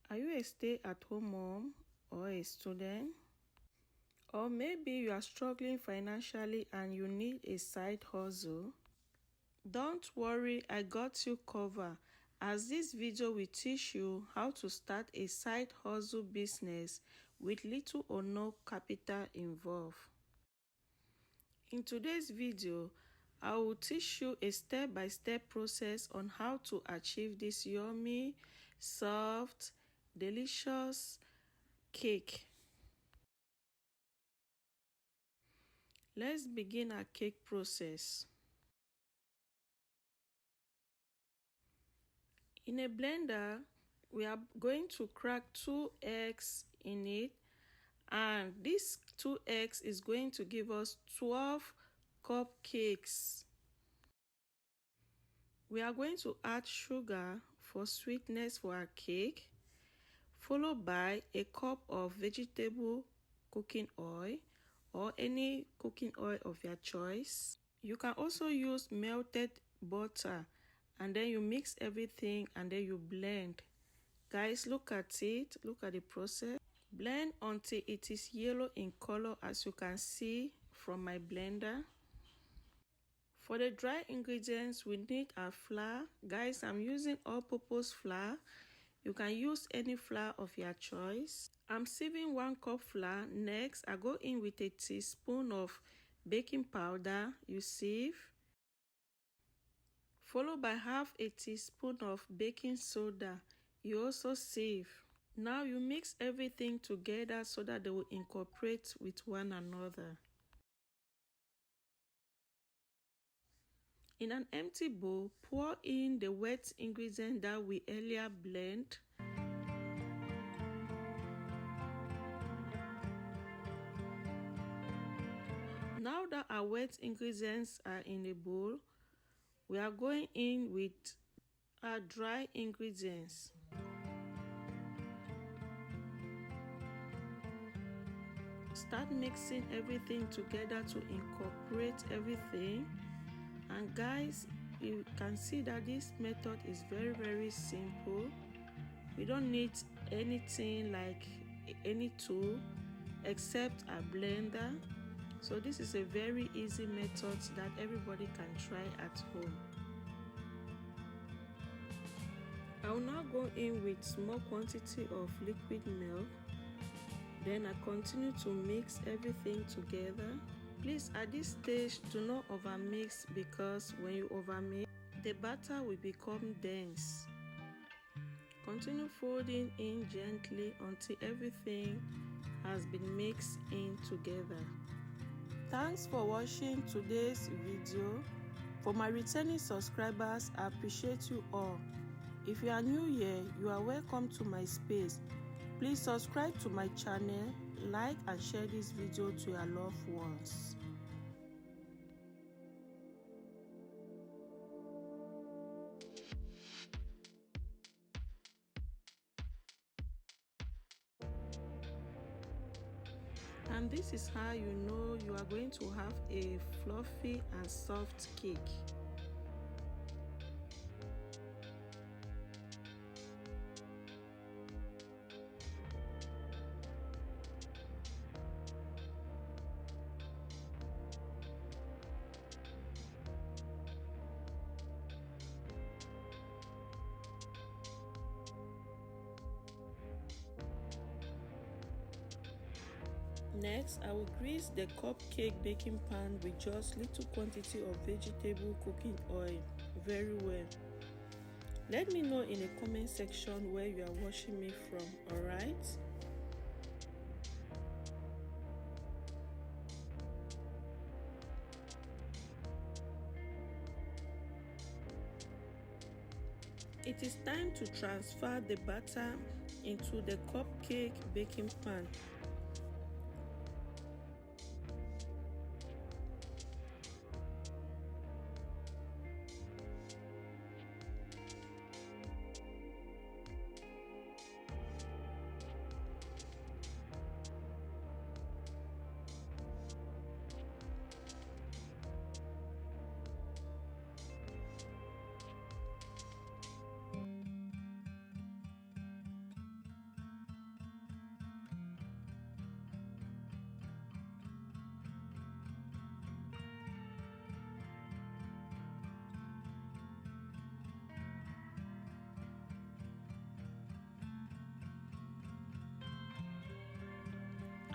Are you a stay-at-home mom or a student? Or maybe you are struggling financially and you need a side hustle? Don't worry, I got you covered, as this video will teach you how to start a side hustle business with little or no capital involved. In today's video, I will teach you a step-by-step process on how to achieve this yummy, soft, delicious cake. Let's begin our cake process. In a blender, we are going to crack 2 eggs in it, and this 2 eggs is going to give us 12 cupcakes. We are going to add sugar for sweetness for our cake, followed by a cup of vegetable cooking oil or any cooking oil of your choice. You can also use melted butter, and then you mix everything and then you blend. Guys, look at it. Look at the process. Blend until it is yellow in color, as you can see from my blender. For the dry ingredients, we need our flour. Guys, I'm using all-purpose flour. You can use any flour of your choice. I'm sieving 1 cup flour. Next, I go in with a teaspoon of baking powder. You sieve. Followed by half a teaspoon of baking soda. You also sieve. Now you mix everything together so that they will incorporate with one another. In an empty bowl, pour in the wet ingredient that we earlier blend. Now that our wet ingredients are in the bowl, we are going in with our dry ingredients. Start mixing everything together to incorporate everything. And guys, you can see that this method is very simple. We don't need anything like any tool except a blender. So this is a very easy method that everybody can try at home. I will now go in with small quantity of liquid milk. Then I continue to mix everything together. Please, at this stage, do not overmix, because when you overmix, the batter will become dense. Continue folding in gently until everything has been mixed in together. Thanks for watching today's video. For my returning subscribers, I appreciate you all. If you are new here, you are welcome to my space. Please subscribe to my channel, like and share this video to your loved ones. And this is how you know you are going to have a fluffy and soft cake. Next, I will grease the cupcake baking pan with just little quantity of vegetable cooking oil very well. Let me know in the comment section where you are watching me from, alright? It is time to transfer the batter into the cupcake baking pan.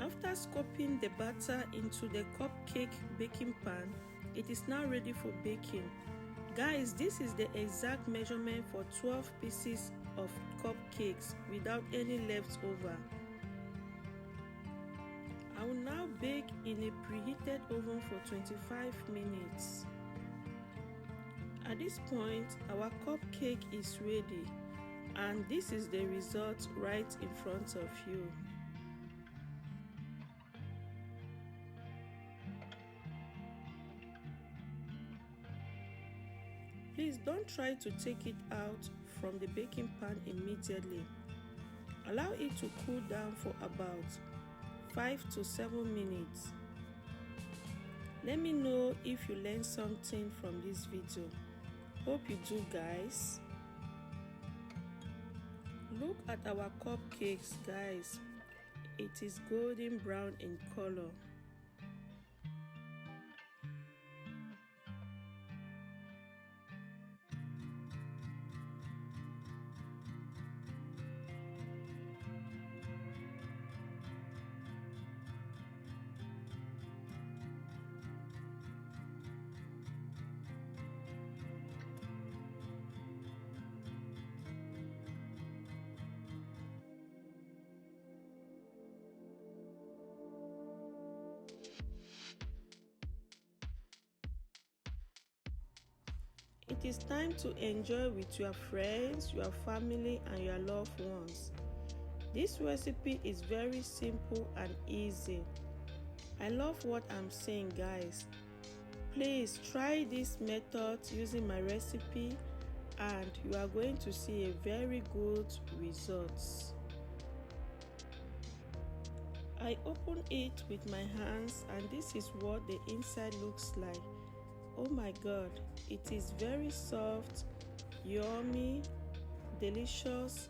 After scooping the batter into the cupcake baking pan, it is now ready for baking. Guys, this is the exact measurement for 12 pieces of cupcakes without any leftover. I will now bake in a preheated oven for 25 minutes. At this point, our cupcake is ready, and this is the result right in front of you. Please don't try to take it out from the baking pan immediately. Allow it to cool down for about 5 to 7 minutes. Let me know if you learned something from this video. Hope you do, guys. Look at our cupcakes, guys. It is golden brown in color. It is time to enjoy with your friends, your family, and your loved ones. This recipe is very simple and easy. I love what I'm saying, guys. Please try this method using my recipe and you are going to see a very good results. I open it with my hands and this is what the inside looks like. Oh my god, it is very soft, yummy, delicious,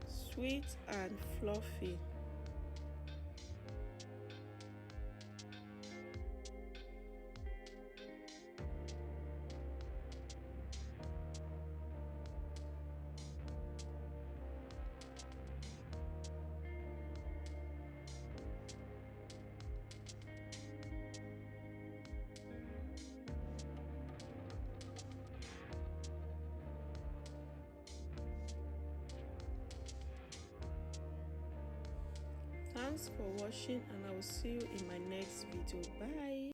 sweet and fluffy. Thanks for watching and I will see you in my next video. Bye.